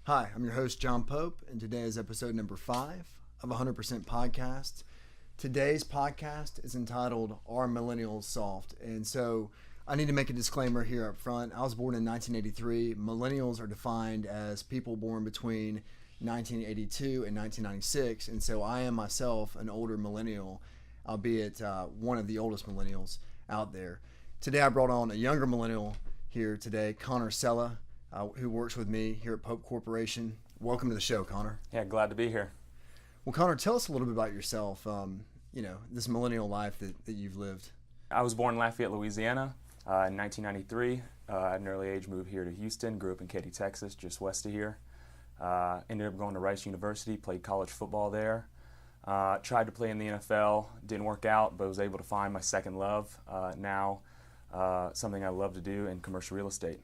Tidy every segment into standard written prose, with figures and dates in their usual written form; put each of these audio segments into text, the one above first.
Hi, I'm your host, John Pope, and today is episode number 5 of 100% Podcast. Today's podcast is entitled, Are Millennials Soft? And so I need to make a disclaimer here up front. I was born in 1983. Millennials are defined as people born between 1982 and 1996, and so I am myself an older millennial, albeit one of the oldest millennials out there. Today I brought on a younger millennial here today, Cella, who works with me here at Pope Corporation. Welcome to the show, Connor. Yeah, glad to be here. Well, Connor, tell us a little bit about yourself, this millennial life that you've lived. I was born in Lafayette, Louisiana in 1993. At an early age, moved here to Houston, grew up in Katy, Texas, just west of here. Ended up going to Rice University, played college football there. Tried to play in the NFL, didn't work out, but was able to find my second love now, something I love to do in commercial real estate.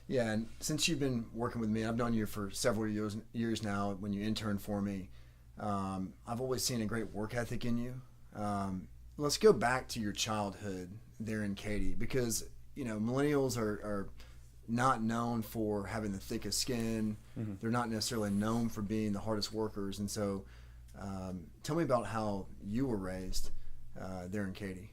Yeah, and since you've been working with me, I've known you for several years now when you interned for me. I've always seen a great work ethic in you. Let's go back to your childhood there in Katy, because millennials are not known for having the thickest skin. Mm-hmm. They're not necessarily known for being the hardest workers. And so tell me about how you were raised there in Katy.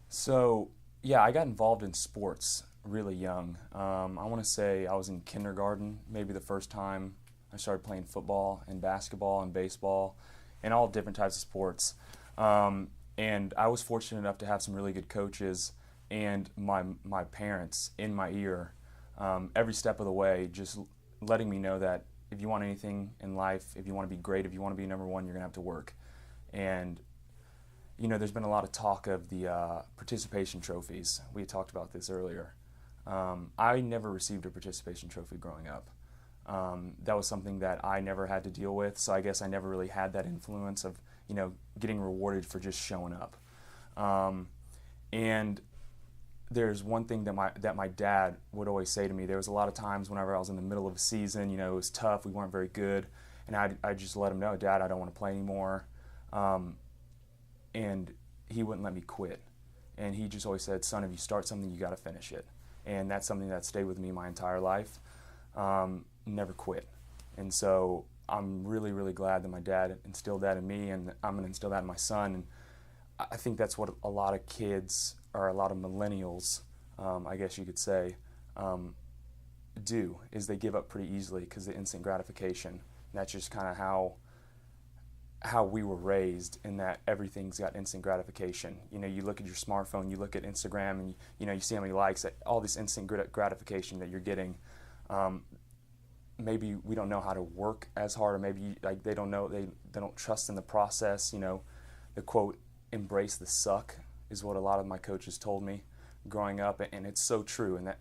So, yeah, I got involved in sports really young. I want to say I was in kindergarten, maybe the first time I started playing football and basketball and baseball and all different types of sports. And I was fortunate enough to have some really good coaches and my parents in my ear every step of the way, just letting me know that if you want anything in life, if you want to be great, if you want to be number one, you're going to have to work. And there's been a lot of talk of the participation trophies. We had talked about this earlier. I never received a participation trophy growing up. That was something that I never had to deal with, so I guess I never really had that influence of, getting rewarded for just showing up. And there's one thing that my dad would always say to me. There was a lot of times whenever I was in the middle of a season, it was tough, we weren't very good, and I just let him know, Dad, I don't want to play anymore. And he wouldn't let me quit. And he just always said, son, if you start something, you got to finish it. And that's something that stayed with me my entire life. Never quit. And so I'm really, really glad that my dad instilled that in me, and I'm going to instill that in my son. And I think that's what a lot of kids, or a lot of millennials, I guess you could say, do, is they give up pretty easily because of instant gratification. And that's just kind of how we were raised, in that everything's got instant gratification. You look at your smartphone, you look at Instagram, and you see how many likes, all this instant gratification that you're getting. Maybe we don't know how to work as hard, or maybe they don't know, they don't trust in the process. The quote, embrace the suck, is what a lot of my coaches told me growing up, and it's so true. And that,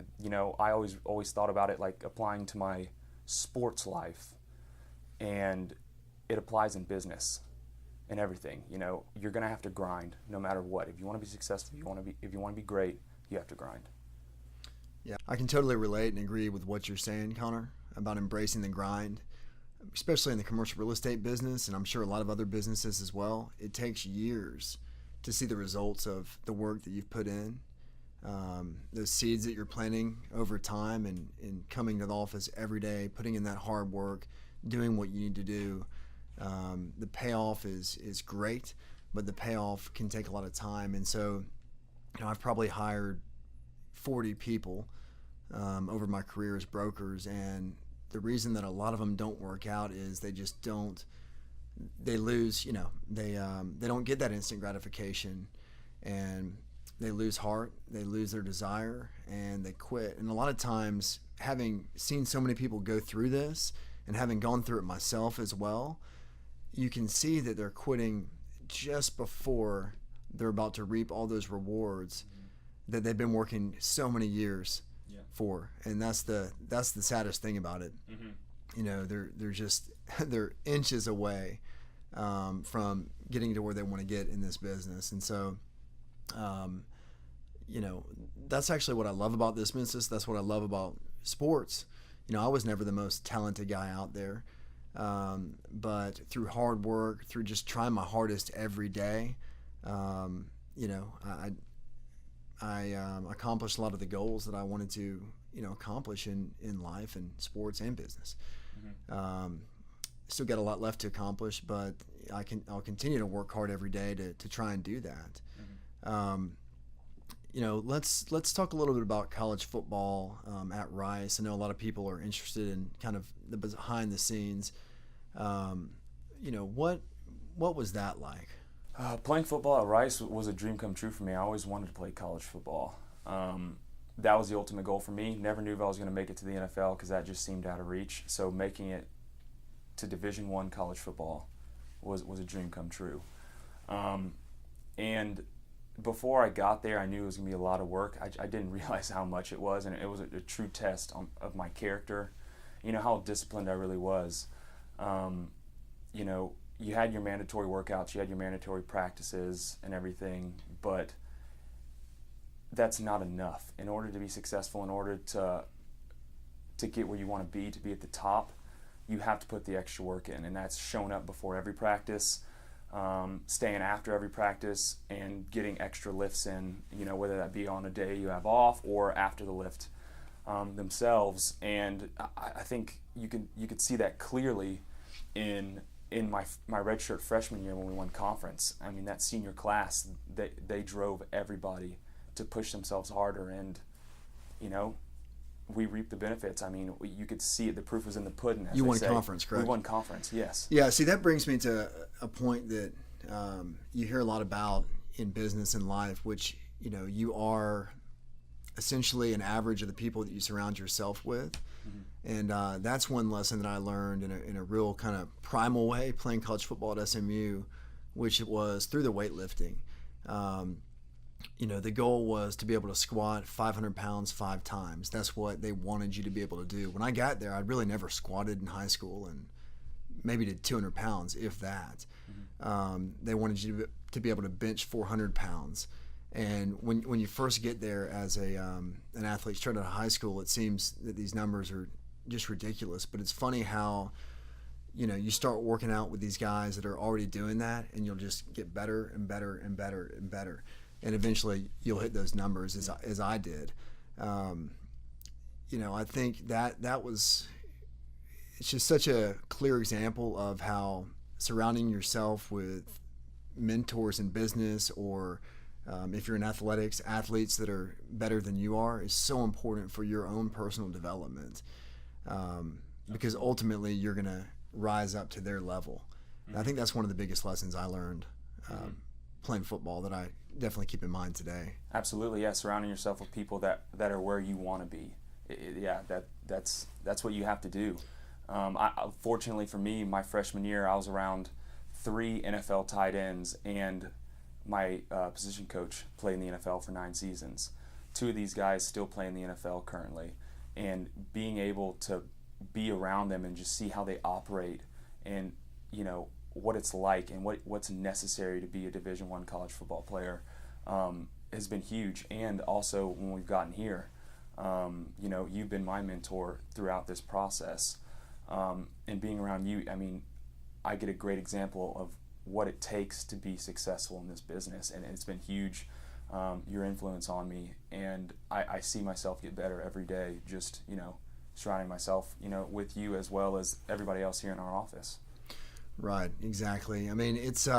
I always thought about it like applying to my sports life, and it applies in business and everything. You're going to have to grind no matter what. If you want to be successful, if you want to be great, you have to grind. Yeah, I can totally relate and agree with what you're saying, Connor, about embracing the grind, especially in the commercial real estate business, and I'm sure a lot of other businesses as well. It takes years to see the results of the work that you've put in, those seeds that you're planting over time, and coming to the office every day, putting in that hard work, doing what you need to do. The payoff is great, but the payoff can take a lot of time. And so, I've probably hired 40 people over my career as brokers, and the reason that a lot of them don't work out is they just don't. They lose, they don't get that instant gratification, and they lose heart, they lose their desire, and they quit. And a lot of times, having seen so many people go through this, and having gone through it myself as well, you can see that they're quitting just before they're about to reap all those rewards that they've been working so many years for. And that's the saddest thing about it. Mm-hmm. They're inches away from getting to where they want to get in this business. And so that's actually what I love about this business. That's what I love about sports. I was never the most talented guy out there, but through hard work, through just trying my hardest every day, I accomplished a lot of the goals that I wanted to, accomplish in life and sports and business. Still got a lot left to accomplish, but I'll continue to work hard every day to try and do that. Let's talk a little bit about college football at Rice. I know a lot of people are interested in kind of the behind the scenes. What was that like? Playing football at Rice was a dream come true for me. I always wanted to play college football. That was the ultimate goal for me. Never knew if I was going to make it to the NFL because that just seemed out of reach. So making it to Division I college football was a dream come true. And before I got there, I knew it was going to be a lot of work. I didn't realize how much it was, and it was a true test of my character, how disciplined I really was. You had your mandatory workouts, you had your mandatory practices and everything, but that's not enough. In order to be successful, in order to get where you want to be at the top, you have to put the extra work in, and that's showing up before every practice, staying after every practice, and getting extra lifts in, whether that be on a day you have off or after the lift themselves. And I think you could see that clearly in my redshirt freshman year when we won conference. I mean, that senior class, they drove everybody to push themselves harder, and we reaped the benefits. I mean, you could see it. The proof was in the pudding. As You they won say. conference, correct? We won conference, yes. Yeah, see, that brings me to a point that you hear a lot about in business and life, which, you are essentially an average of the people that you surround yourself with. And that's one lesson that I learned in a real kind of primal way playing college football at SMU, which it was through the weightlifting. The goal was to be able to squat 500 pounds 5 times. That's what they wanted you to be able to do. When I got there, I'd really never squatted in high school, and maybe did 200 pounds, if that. They wanted you to be able to bench 400 pounds. And when you first get there as an athlete straight out of high school, it seems that these numbers are just ridiculous. But it's funny how, you start working out with these guys that are already doing that, and you'll just get better and better and better and better. And eventually you'll hit those numbers as I did. I think that was, it's just such a clear example of how surrounding yourself with mentors in business, or if you're in athletics, athletes that are better than you are, is so important for your own personal development, because ultimately you're going to rise up to their level. And I think that's one of the biggest lessons I learned playing football that I definitely keep in mind today. Absolutely, yeah. Surrounding yourself with people that are where you want to be. That's what you have to do. Fortunately for me, my freshman year, I was around 3 NFL tight ends, and my position coach played in the NFL for 9 seasons. 2 of these guys still play in the NFL currently, and being able to be around them and just see how they operate, and what it's like and what's necessary to be a Division I college football player has been huge. And also when we've gotten here, you've been my mentor throughout this process, and being around you, I mean, I get a great example of what it takes to be successful in this business, and it's been huge, your influence on me, and I see myself get better every day, just surrounding myself with you as well as everybody else here in our office. Right, exactly. I mean, it's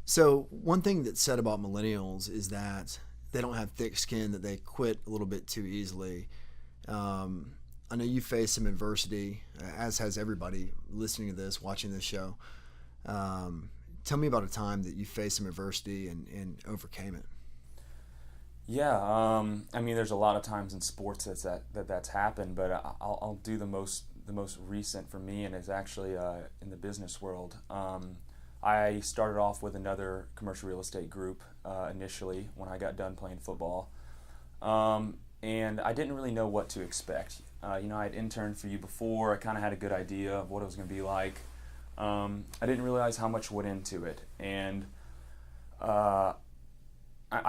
so one thing that's said about millennials is that they don't have thick skin, that they quit a little bit too easily. I know you faced some adversity, as has everybody listening to this, watching this show. Tell me about a time that you faced some adversity and overcame it. Yeah, I mean, there's a lot of times in sports that's happened, but I'll do the most recent for me, and it's actually in the business world. I started off with another commercial real estate group initially when I got done playing football, and I didn't really know what to expect. I had interned for you before. I kind of had a good idea of what it was going to be like. I didn't realize how much went into it, and I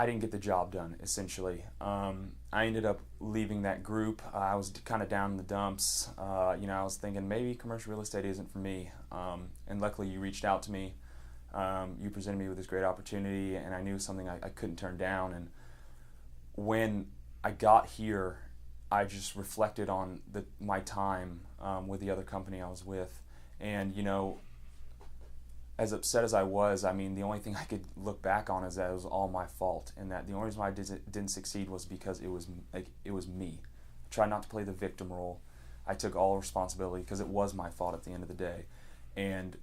didn't get the job done, essentially. I ended up leaving that group. I was kind of down in the dumps. I was thinking maybe commercial real estate isn't for me. And luckily you reached out to me. You presented me with this great opportunity, and I knew something I couldn't turn down. And when I got here I just reflected on my time with the other company I was with, and as upset as I was, I mean, the only thing I could look back on is that it was all my fault, and that the only reason why I didn't succeed was because it was me. I tried not to play the victim role. I took all responsibility because it was my fault at the end of the day, and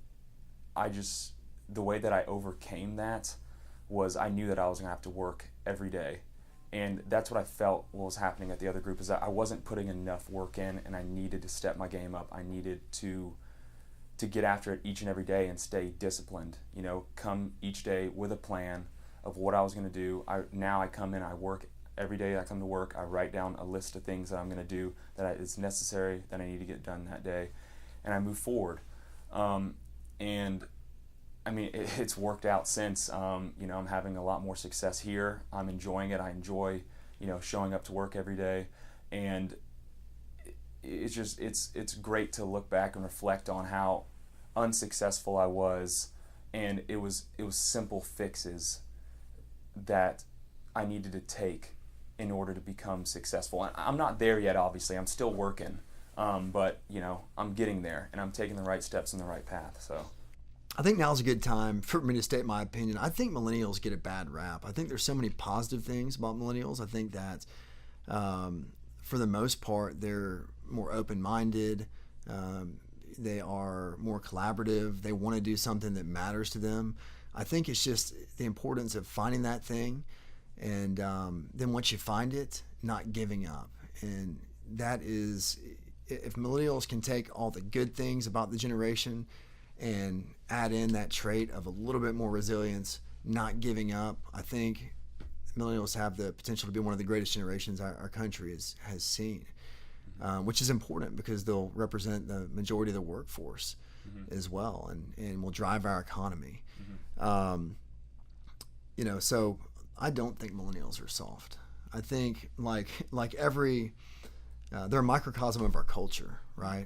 the way that I overcame that was I knew that I was gonna have to work every day, and that's what I felt was happening at the other group, is that I wasn't putting enough work in, and I needed to step my game up. I needed to get after it each and every day and stay disciplined. Come each day with a plan of what I was going to do. Now I come in, I work every day. I come to work, I write down a list of things that I'm going to do is necessary, that I need to get done that day, and I move forward. And I mean, it's worked out since. I'm having a lot more success here. I'm enjoying it. I enjoy, showing up to work every day, and it's great to look back and reflect on how unsuccessful I was, and it was simple fixes that I needed to take in order to become successful. And I'm not there yet, obviously. I'm still working, but I'm getting there, and I'm taking the right steps in the right path. So I think now's a good time for me to state my opinion. I think millennials get a bad rap. I think there's so many positive things about millennials. I think that for the most part, they're more open-minded. They are more collaborative. They want to do something that matters to them. I think it's just the importance of finding that thing, and then once you find it, not giving up. And that is, if millennials can take all the good things about the generation and add in that trait of a little bit more resilience, not giving up, I think millennials have the potential to be one of the greatest generations our country has seen. Which is important because they'll represent the majority of the workforce as well, and will drive our economy. So I don't think millennials are soft. I think like every they're a microcosm of our culture, right?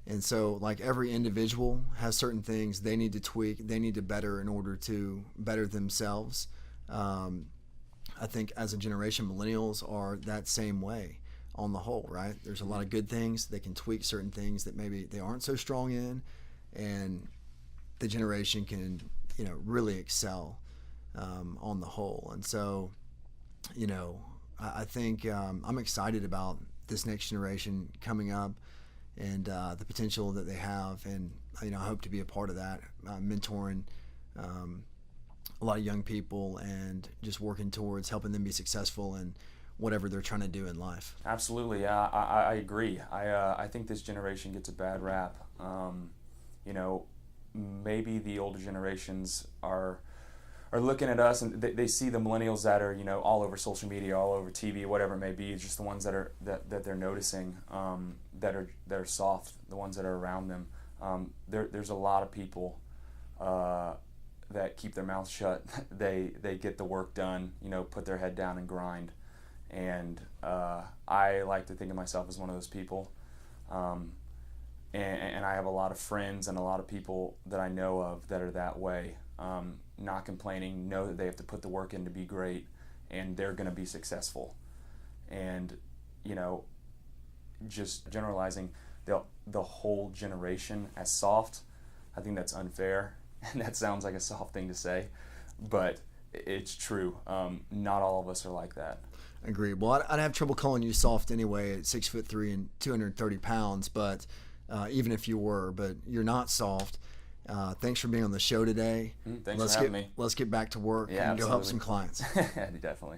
And so like every individual has certain things they need to tweak, they need to better in order to better themselves. I think as a generation, millennials are that same way. On the whole, right? There's a lot of good things. They can tweak certain things that maybe they aren't so strong in, and the generation can, really excel on the whole. And so, I think I'm excited about this next generation coming up and the potential that they have, and I hope to be a part of that, mentoring a lot of young people and just working towards helping them be successful and whatever they're trying to do in life. Absolutely, I agree. I think this generation gets a bad rap. Maybe the older generations are looking at us, and they see the millennials that are all over social media, all over TV, whatever it may be. Just the ones that they're noticing that are soft, the ones that are around them. There's a lot of people that keep their mouths shut. They get the work done. Put their head down and grind. And I like to think of myself as one of those people, and I have a lot of friends and a lot of people that I know of that are that way, not complaining, know that they have to put the work in to be great, and they're going to be successful. And just generalizing the whole generation as soft, I think that's unfair, and that sounds like a soft thing to say, but it's true. Not all of us are like that. Agreed. Well, I'd have trouble calling you soft anyway at 6'3" and 230 pounds, but even if you were, but you're not soft. Thanks for being on the show today. Thanks for having me. Let's get back to work and absolutely. go help some clients. Definitely.